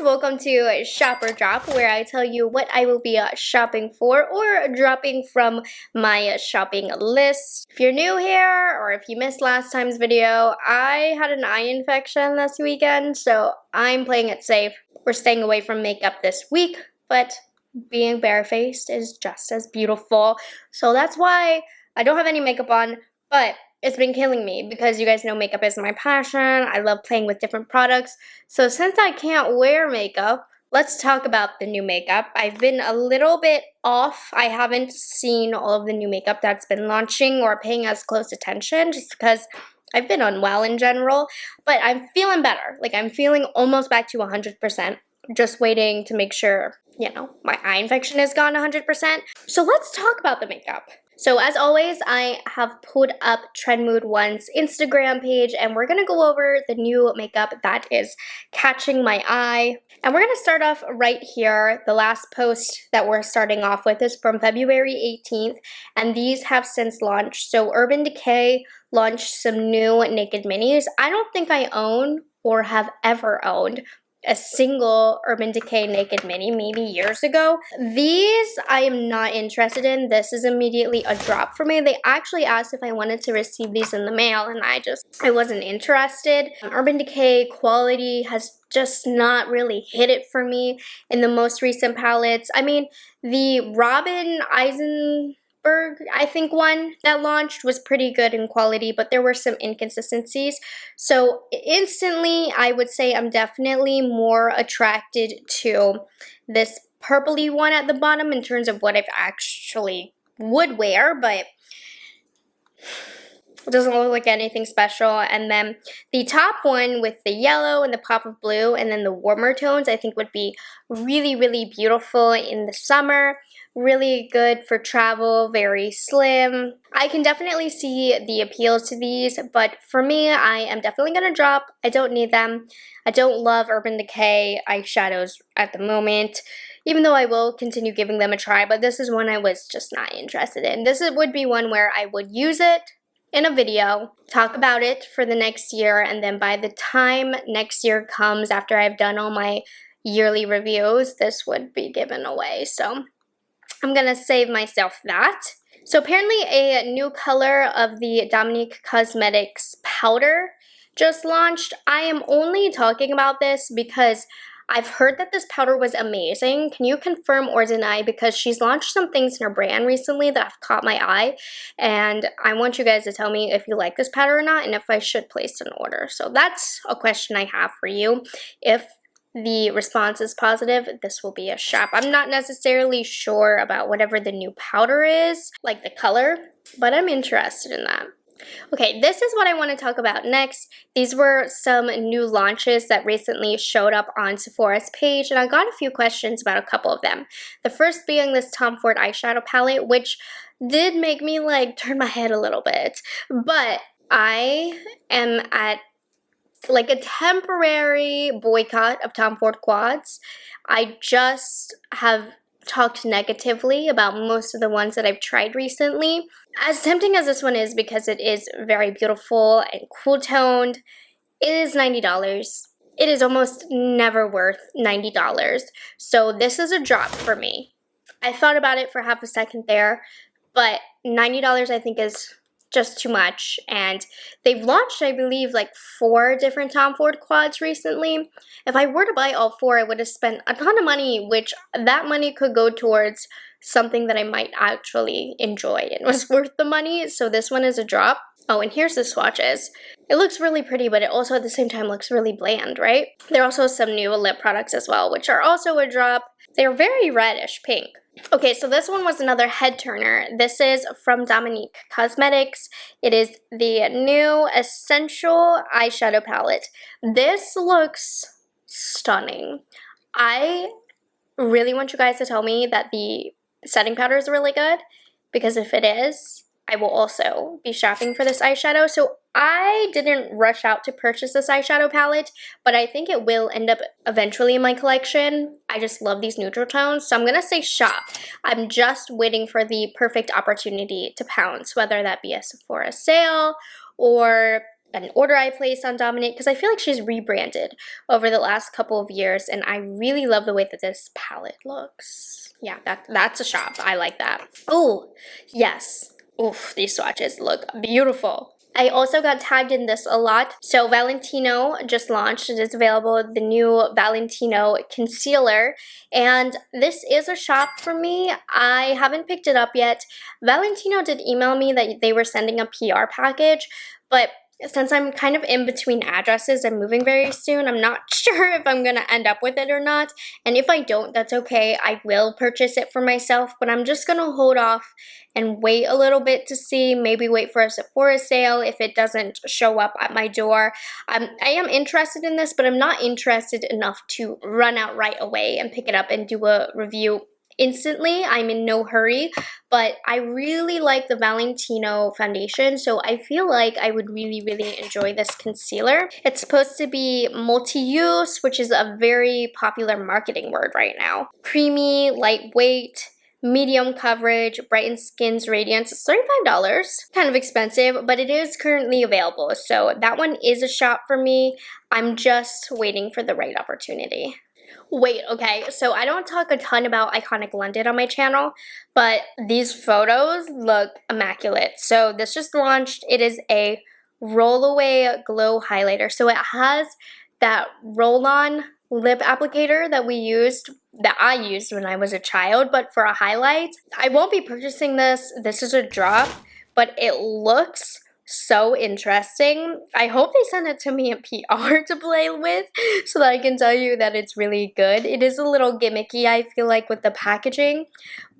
welcome to Shop or Drop, where I tell you what I will be shopping for or dropping from my shopping list. If you're new here or if you missed last time's video, I had an eye infection this weekend, so I'm playing it safe. We're staying away from makeup this week, but being barefaced is just as beautiful. So that's why I don't have any makeup on, but it's been killing me because you guys know makeup is my passion. I love playing with different products. So since I can't wear makeup, let's talk about the new makeup. I've been a little bit off. I haven't seen all of the new makeup that's been launching or paying as close attention just because I've been unwell in general. But I'm feeling better. Like I'm feeling almost back to 100%. Just waiting to make sure, you know, my eye infection is gone 100%. So let's talk about the makeup. So as always, I have put up Trend Mood One's Instagram page, and we're going to go over the new makeup that is catching my eye. And we're going to start off right here. The last post that we're starting off with is from February 18th, and these have since launched. So Urban Decay launched some new Naked Minis. I don't think I own or have ever owned a single Urban Decay Naked Mini, maybe years ago. These I am not interested in. This is immediately a drop for me. They actually asked if I wanted to receive these in the mail, and I wasn't interested. Urban Decay quality has just not really hit it for me in the most recent palettes. I mean, the Robin Eisenberg, I think one that launched was pretty good in quality, but there were some inconsistencies. So instantly, I would say I'm definitely more attracted to this purpley one at the bottom in terms of what I've actually would wear, but it doesn't look like anything special. And then the top one with the yellow and the pop of blue and then the warmer tones I think would be really, really beautiful in the summer. Really good for travel, very slim. I can definitely see the appeal to these, but for me, I am definitely going to drop. I don't need them. I don't love Urban Decay eyeshadows at the moment, even though I will continue giving them a try, but this is one I was just not interested in. Would be one where I would use it in a video, talk about it for the next year, and then by the time next year comes, after I've done all my yearly reviews, this would be given away. So I'm gonna save myself that. So apparently a new color of the Dominique Cosmetics powder just launched. I am only talking about this because I've heard that this powder was amazing. Can you confirm or deny? Because she's launched some things in her brand recently that have caught my eye, and I want you guys to tell me if you like this powder or not and if I should place an order. So that's a question I have for you. If the response is positive, this will be a shop. I'm not necessarily sure about whatever the new powder is, like the color, but I'm interested in that. Okay, this is what I want to talk about next. These were some new launches that recently showed up on Sephora's page, and I got a few questions about a couple of them. The first being this Tom Ford eyeshadow palette, which did make me like turn my head a little bit, but I am at like a temporary boycott of Tom Ford quads. I just have talked negatively about most of the ones that I've tried recently. As tempting as this one is because it is very beautiful and cool toned, it is $90. It is almost never worth $90. So this is a drop for me. I thought about it for half a second there, but $90 I think is just too much, and they've launched, I believe, like 4 different Tom Ford quads recently. If I were to buy all 4, I would have spent a ton of money, which that money could go towards something that I might actually enjoy and was worth the money. So this one is a drop. Oh, and here's the swatches. It looks really pretty, but it also at the same time looks really bland, right? There are also some new lip products as well, which are also a drop. They're very reddish pink. Okay, so this one was another head turner. This is from Dominique Cosmetics. It is the new Essential eyeshadow palette. This looks stunning. I really want you guys to tell me that the setting powder is really good, because if it is, I will also be shopping for this eyeshadow. So I didn't rush out to purchase this eyeshadow palette, but I think it will end up eventually in my collection. I just love these neutral tones, so I'm gonna say shop. I'm just waiting for the perfect opportunity to pounce, whether that be a Sephora sale or an order I placed on Dominate because I feel like she's rebranded over the last couple of years, and I really love the way that this palette looks. Yeah, that's a shop. I like that. Oh, yes. Oof, these swatches look beautiful. I also got tagged in this a lot. So Valentino just launched. It is available, the new Valentino concealer. And this is a shop for me. I haven't picked it up yet. Valentino did email me that they were sending a PR package, but since I'm kind of in between addresses, I'm moving very soon, I'm not sure if I'm going to end up with it or not. And if I don't, that's okay. I will purchase it for myself, but I'm just going to hold off and wait a little bit to see, maybe wait for a Sephora sale if it doesn't show up at my door. I am interested in this, but I'm not interested enough to run out right away and pick it up and do a review instantly. I'm in no hurry, but I really like the Valentino foundation, so I feel like I would really enjoy this concealer. It's supposed to be multi-use, which is a very popular marketing word right now. Creamy, lightweight, medium coverage, brightens skin's radiance. It's $35, kind of expensive, but it is currently available, so that one is a shop for me. I'm just waiting for the right opportunity. Wait, okay, so I don't talk a ton about Iconic London on my channel, but these photos look immaculate. So this just launched. It is a roll-away glow highlighter. So it has that roll-on lip applicator that I used when I was a child, but for a highlight. I won't be purchasing this. This is a drop, but it looks so interesting. I hope they send it to me in PR to play with so that I can tell you that it's really good. It is a little gimmicky, I feel like, with the packaging,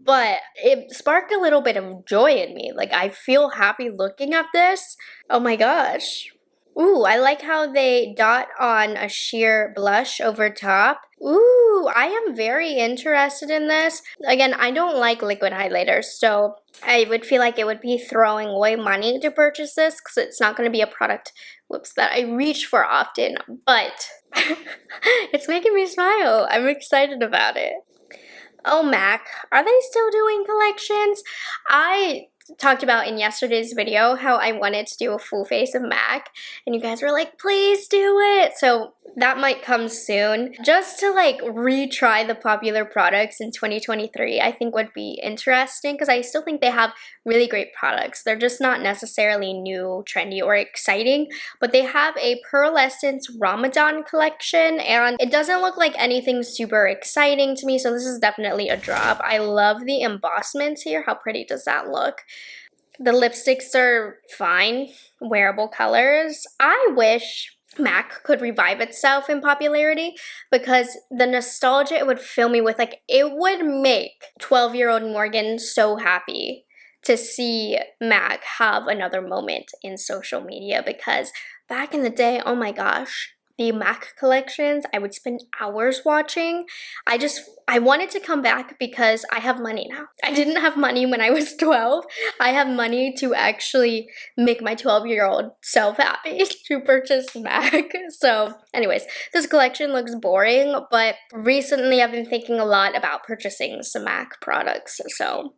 but it sparked a little bit of joy in me. Like, I feel happy looking at this. Oh my gosh. Ooh, I like how they dot on a sheer blush over top. Ooh, I am very interested in this. Again, I don't like liquid highlighters, so I would feel like it would be throwing away money to purchase this because it's not going to be a product, that I reach for often, but it's making me smile. I'm excited about it. Oh, MAC, are they still doing collections? I talked about in yesterday's video how I wanted to do a full face of MAC, and you guys were like, please do it. So that might come soon. Just to like retry the popular products in 2023, I think would be interesting because I still think they have really great products. They're just not necessarily new, trendy, or exciting, but they have a Pearlescence Ramadan collection, and it doesn't look like anything super exciting to me, so this is definitely a drop. I love the embossments here. How pretty does that look? The lipsticks are fine, wearable colors. I wish MAC could revive itself in popularity because the nostalgia it would fill me with, like, it would make 12-year-old Morgan so happy to see MAC have another moment in social media, because back in the day, oh my gosh, the MAC collections, I would spend hours watching. I wanted to come back because I have money now. I didn't have money when I was 12. I have money to actually make my 12-year-old self happy to purchase MAC. So anyways, this collection looks boring, but recently I've been thinking a lot about purchasing some MAC products. So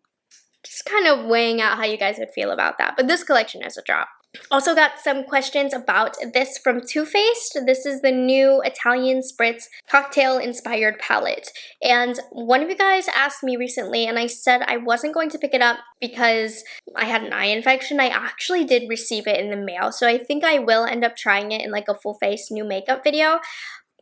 just kind of weighing out how you guys would feel about that. But this collection is a drop. Also got some questions about this from Too Faced. This is the new Italian Spritz cocktail-inspired palette. And one of you guys asked me recently, and I said I wasn't going to pick it up because I had an eye infection. I actually did receive it in the mail, so I think I will end up trying it in like a full-face new makeup video.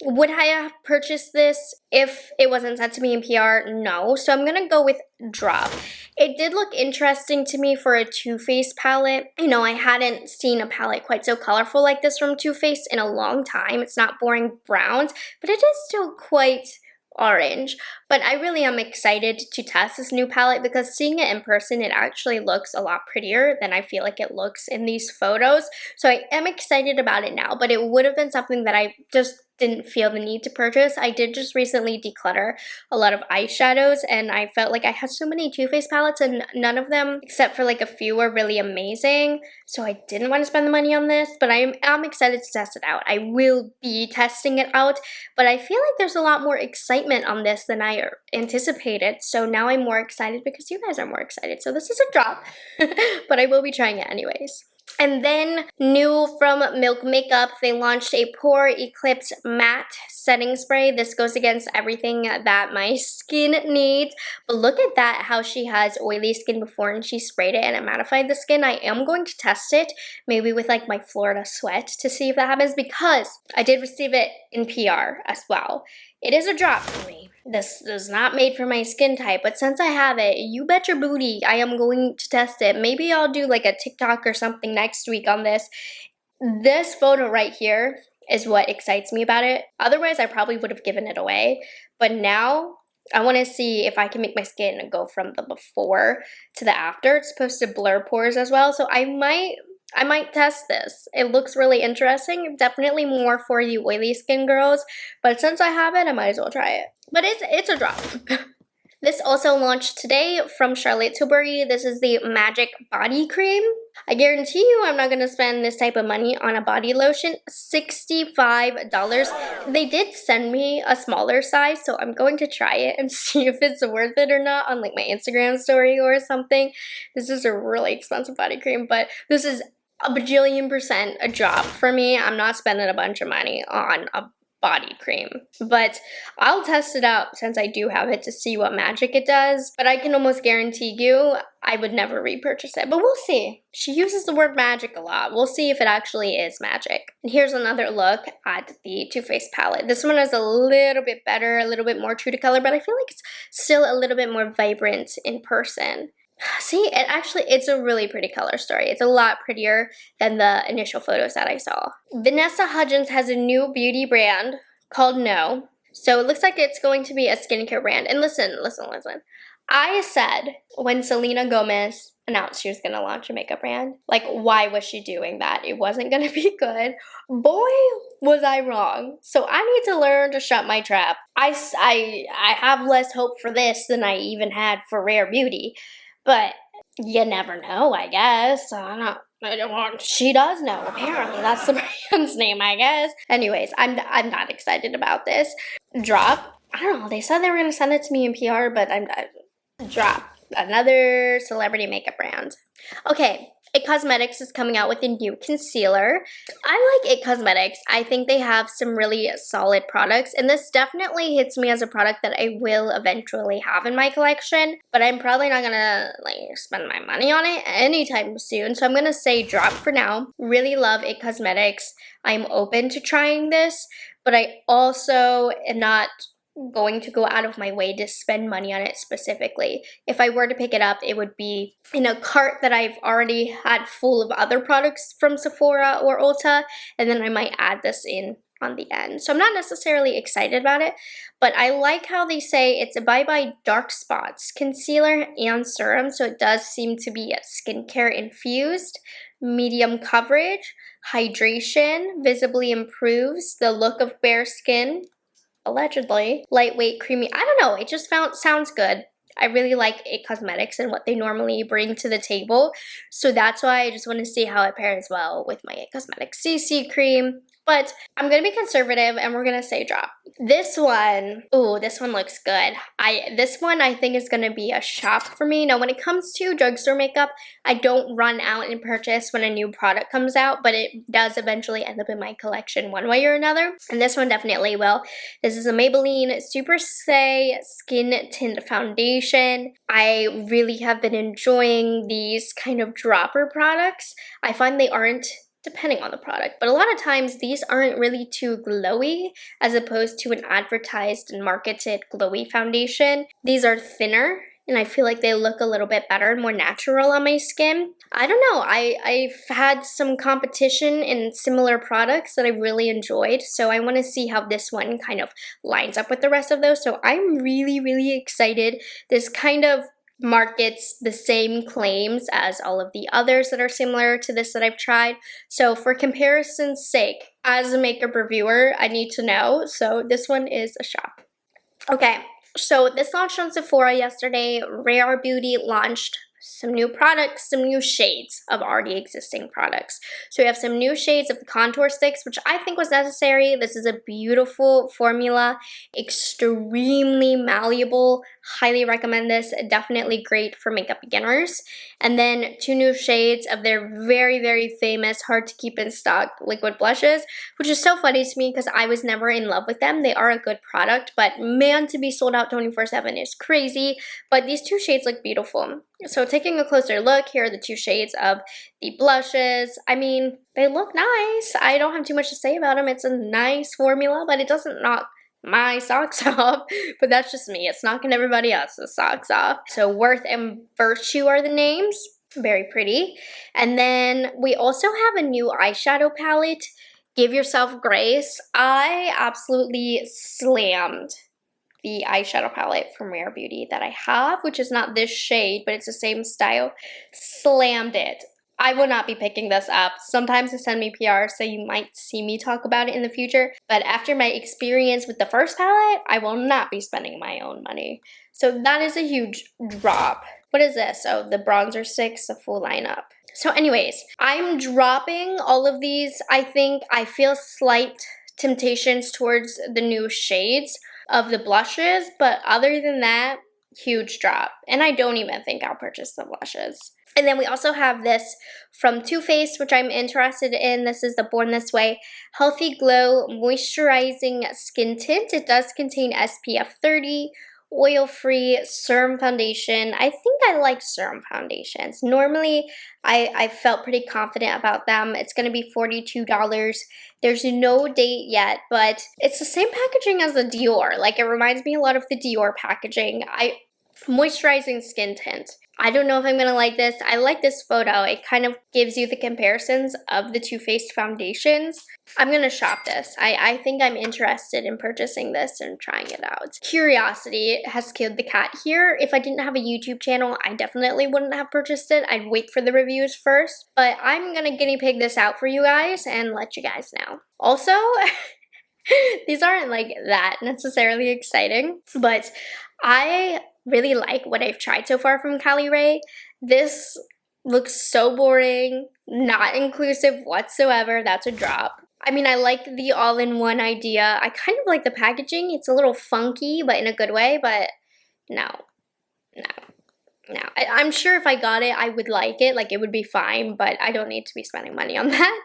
Would I have purchased this if it wasn't sent to me in PR? No. So I'm going to go with drop. It did look interesting to me for a Too Faced palette. You know, I hadn't seen a palette quite so colorful like this from Too Faced in a long time. It's not boring browns, but it is still quite orange. But I really am excited to test this new palette because seeing it in person, it actually looks a lot prettier than I feel like it looks in these photos. So I am excited about it now, but it would have been something that I just didn't feel the need to purchase. I did just recently declutter a lot of eyeshadows, and I felt like I had so many Too Faced palettes and none of them, except for like a few, were really amazing. So I didn't want to spend the money on this, but I am excited to test it out. I will be testing it out, but I feel like there's a lot more excitement on this than I anticipated. So now I'm more excited because you guys are more excited. So this is a drop, but I will be trying it anyways. And then new from Milk Makeup, they launched a Pore Eclipse Matte Setting Spray. This goes against everything that my skin needs. But look at that, how she has oily skin before and she sprayed it and it mattified the skin. I am going to test it, maybe with like my Florida sweat to see if that happens, because I did receive it in PR as well. It is a drop for me. This is not made for my skin type, but since I have it, you bet your booty I am going to test it. Maybe I'll do like a TikTok or something next week on this. This photo right here is what excites me about it. Otherwise, I probably would have given it away. But now, I want to see if I can make my skin go from the before to the after. It's supposed to blur pores as well, so I might test this. It looks really interesting. Definitely more for you oily skin girls, but since I have it, I might as well try it. But it's a drop. This also launched today from Charlotte Tilbury. This is the Magic Body Cream. I guarantee you I'm not going to spend this type of money on a body lotion. $65. They did send me a smaller size, so I'm going to try it and see if it's worth it or not on like my Instagram story or something. This is a really expensive body cream, but this is a bajillion% a drop for me. I'm not spending a bunch of money on a body cream, but I'll test it out since I do have it to see what magic it does. But I can almost guarantee you I would never repurchase it, but we'll see. She uses the word magic a lot. We'll see if it actually is magic. And here's another look at the Too Faced palette. This one is a little bit better, a little bit more true to color, but I feel like it's still a little bit more vibrant in person. See, it's a really pretty color story. It's a lot prettier than the initial photos that I saw. Vanessa Hudgens has a new beauty brand called No. So it looks like it's going to be a skincare brand. And listen. I said when Selena Gomez announced she was going to launch a makeup brand, like, why was she doing that? It wasn't going to be good. Boy, was I wrong. So I need to learn to shut my trap. I have less hope for this than I even had for Rare Beauty. But you never know, I guess. She does know, apparently. That's the brand's name, I guess. Anyways, I'm not excited about this. Drop. I don't know. They said they were going to send it to me in PR, but drop. Another celebrity makeup brand. Okay. It Cosmetics is coming out with a new concealer. I like It Cosmetics. I think they have some really solid products, and this definitely hits me as a product that I will eventually have in my collection, but I'm probably not gonna spend my money on it anytime soon, so I'm gonna say drop for now. Really love It Cosmetics. I'm open to trying this, but I also am not going to go out of my way to spend money on it specifically. If I were to pick it up, it would be in a cart that I've already had full of other products from Sephora or Ulta, and then I might add this in on the end. So I'm not necessarily excited about it, but I like how they say it's a Bye Bye Dark Spots concealer and serum, so it does seem to be skincare infused, medium coverage, hydration, visibly improves the look of bare skin, allegedly, lightweight, creamy. I don't know, it just sounds good. I really like It Cosmetics and what they normally bring to the table, so that's why I just want to see how it pairs well with my It Cosmetics CC cream. But I'm going to be conservative and we're going to say drop. This one, ooh, this one looks good. This one I think is going to be a shop for me. Now when it comes to drugstore makeup, I don't run out and purchase when a new product comes out, but it does eventually end up in my collection one way or another. And this one definitely will. This is a Maybelline Super Stay Skin Tint Foundation. I really have been enjoying these kind of dropper products. I find they aren't, depending on the product, but a lot of times these aren't really too glowy as opposed to an advertised and marketed glowy foundation. These are thinner and I feel like they look a little bit better and more natural on my skin. I don't know, I've had some competition in similar products that I really enjoyed, so I want to see how this one kind of lines up with the rest of those. So I'm really excited. This kind of markets the same claims as all of the others that are similar to this that I've tried. So for comparison's sake, as a makeup reviewer, I need to know. So this one is a shop. Okay, so this launched on Sephora yesterday. Rare Beauty launched some new products, some new shades of already existing products. So we have some new shades of the contour sticks, which I think was necessary. This is a beautiful formula, extremely malleable. Highly recommend this. Definitely great for makeup beginners. And then 2 new shades of their very, very famous, hard to keep in stock liquid blushes, which is so funny to me because I was never in love with them. They are a good product, but man, to be sold out 24/7 is crazy. But these 2 shades look beautiful. So taking a closer look, here are the 2 shades of the blushes. I mean, they look nice. I don't have too much to say about them. It's a nice formula, but it doesn't knock my socks off. But that's just me. It's knocking everybody else's socks off. So Worth and Virtue are the names. Very pretty. And then we also have a new eyeshadow palette, Give Yourself Grace. I absolutely slammed the eyeshadow palette from Rare Beauty that I have, which is not this shade, but it's the same style. Slammed it. I will not be picking this up. Sometimes they send me PR, so you might see me talk about it in the future. But after my experience with the first palette, I will not be spending my own money. So that is a huge drop. What is this? Oh, the bronzer sticks, a full lineup. So anyways, I'm dropping all of these. I think I feel slight temptations towards the new shades of the blushes, but other than that, huge drop. And I don't even think I'll purchase the blushes. And then we also have this from Too Faced, which I'm interested in. This is the Born This Way Healthy Glow Moisturizing Skin Tint. It does contain SPF 30, oil-free serum foundation. I think I like serum foundations. Normally, I felt pretty confident about them. It's going to be $42. There's no date yet, but it's the same packaging as the Dior. Like, it reminds me a lot of the Dior packaging. Moisturizing skin tint. I don't know if I'm gonna like this. I like this photo. It kind of gives you the comparisons of the Too Faced foundations. I'm gonna shop this. I think I'm interested in purchasing this and trying it out. Curiosity has killed the cat here. If I didn't have a YouTube channel, I definitely wouldn't have purchased it. I'd wait for the reviews first. But I'm gonna guinea pig this out for you guys and let you guys know. Also, these aren't like that necessarily exciting, but I really like what I've tried so far from Caliray. This looks so boring, not inclusive whatsoever. That's a drop. I mean, I like the all-in-one idea. I kind of like the packaging. It's a little funky, but in a good way, but no. I'm sure if I got it, I would like it. Like, it would be fine, but I don't need to be spending money on that.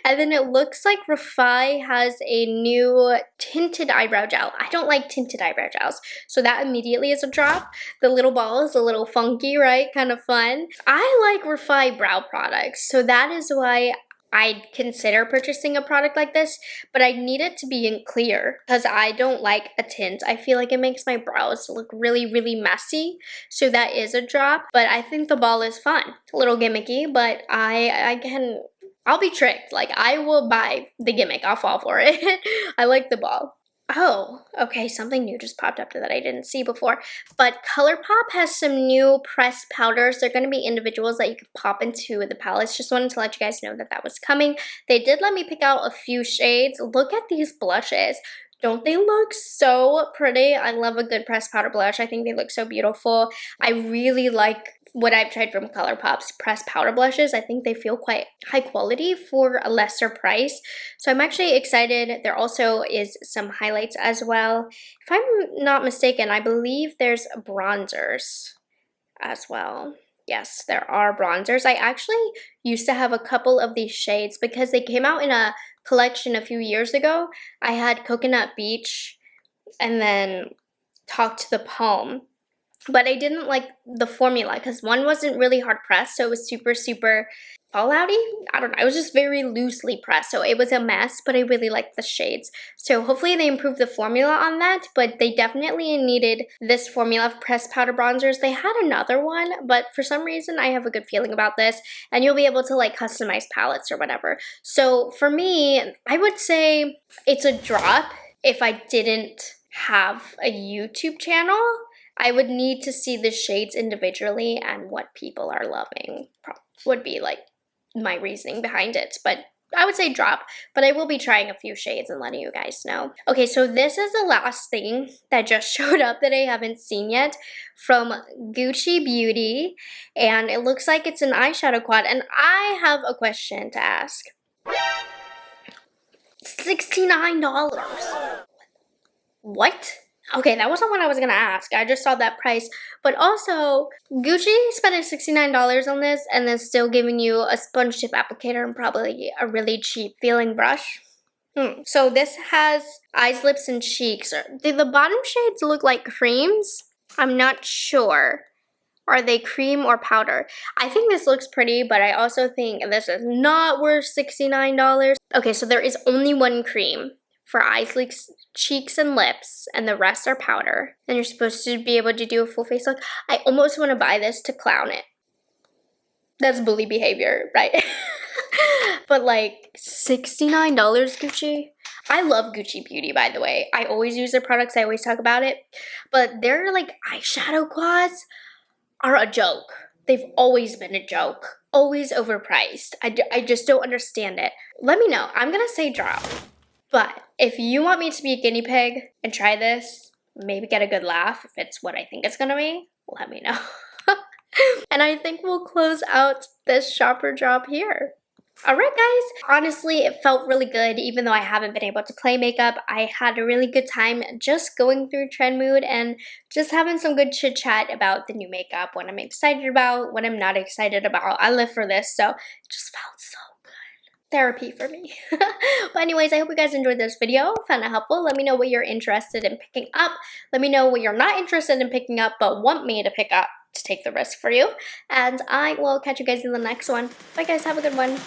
And then it looks like Rephr has a new tinted eyebrow gel. I don't like tinted eyebrow gels, so that immediately is a drop. The little ball is a little funky, right? Kind of fun. I like Rephr brow products, so that is why I'd consider purchasing a product like this, but I need it to be in clear because I don't like a tint. I feel like it makes my brows look really, really messy, so that is a drop, but I think the ball is fun. A little gimmicky, but I'll be tricked. Like, I will buy the gimmick. I'll fall for it. I like the ball. Oh, okay, something new just popped up that I didn't see before. But Colourpop has some new pressed powders. They're going to be individuals that you can pop into the palettes. Just wanted to let you guys know that that was coming. They did let me pick out a few shades. Look at these blushes. Don't they look so pretty? I love a good pressed powder blush. I think they look so beautiful. I really like what I've tried from Colourpop's pressed powder blushes. I think they feel quite high quality for a lesser price. So I'm actually excited. There also is some highlights as well. If I'm not mistaken, I believe there's bronzers as well. Yes, there are bronzers. I actually used to have a couple of these shades because they came out in a collection a few years ago. I had Coconut Beach and then Talk to the Palm. But I didn't like the formula because one wasn't really hard pressed, so it was super, super fallouty. I don't know. It was just very loosely pressed, so it was a mess, but I really liked the shades. So hopefully they improved the formula on that, but they definitely needed this formula of pressed powder bronzers. They had another one, but for some reason I have a good feeling about this, and you'll be able to like customize palettes or whatever. So for me, I would say it's a drop if I didn't have a YouTube channel. I would need to see the shades individually and what people are loving would be like my reasoning behind it. But I would say drop, but I will be trying a few shades and letting you guys know. Okay, so this is the last thing that just showed up that I haven't seen yet from Gucci Beauty, and it looks like it's an eyeshadow quad, and I have a question to ask. $69. What? Okay, that wasn't what I was gonna ask. I just saw that price. But also, Gucci spending $69 on this and then still giving you a sponge tip applicator and probably a really cheap feeling brush. So this has eyes, lips, and cheeks. Do the bottom shades look like creams? I'm not sure. Are they cream or powder? I think this looks pretty, but I also think this is not worth $69. Okay, so there is only one cream for eyes, lips, cheeks, and lips, and the rest are powder. And you're supposed to be able to do a full face look. I almost want to buy this to clown it. That's bully behavior, right? But like $69 Gucci? I love Gucci Beauty, by the way. I always use their products. I always talk about it. But their like eyeshadow quads are a joke. They've always been a joke. Always overpriced. I just don't understand it. Let me know. I'm gonna say drop. But if you want me to be a guinea pig and try this, maybe get a good laugh if it's what I think it's gonna be, let me know. And I think we'll close out this shopper drop here. Alright guys, honestly it felt really good even though I haven't been able to play makeup. I had a really good time just going through trend mood and just having some good chit chat about the new makeup, what I'm excited about, what I'm not excited about. I live for this, so it just felt so therapy for me. But anyways, I hope you guys enjoyed this video, found it helpful. Let me know what you're interested in picking up. Let me know what you're not interested in picking up but want me to pick up to take the risk for you. And I will catch you guys in the next one. Bye guys, have a good one.